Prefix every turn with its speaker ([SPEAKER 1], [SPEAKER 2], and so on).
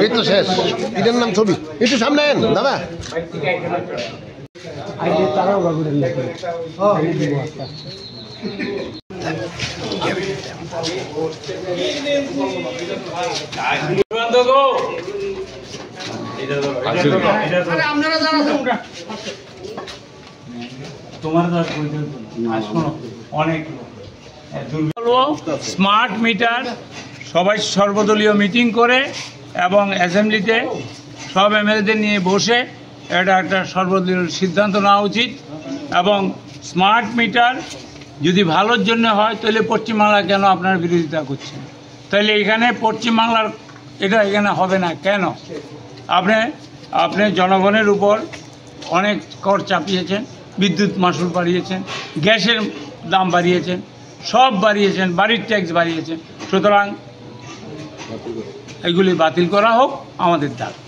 [SPEAKER 1] এই তো শেষ। এটার নাম ছবি। একটু সামনে আন দাদা।
[SPEAKER 2] স্মার্ট মিটার সবাই সর্বদলীয় মিটিং করে এবং অ্যাসেম্বলিতে সব এমএলএদের নিয়ে বসে এটা একটা সর্বদলীয় সিদ্ধান্ত নেওয়া উচিত। এবং স্মার্ট মিটার যদি ভালোর জন্য হয় তাহলে পশ্চিমবাংলা কেন আপনার বিরোধিতা করছেন? তাহলে এখানে পশ্চিমবাংলার এটা এখানে হবে না কেন? আপনি জনগণের উপর অনেক কর চাপিয়েছেন, বিদ্যুৎ মাশুল বাড়িয়েছেন, গ্যাসের দাম বাড়িয়েছেন, সব বাড়িয়েছেন, বাড়ির ট্যাক্স বাড়িয়েছেন। সুতরাং এগুলি বাতিল করা হোক আমাদের দাবি।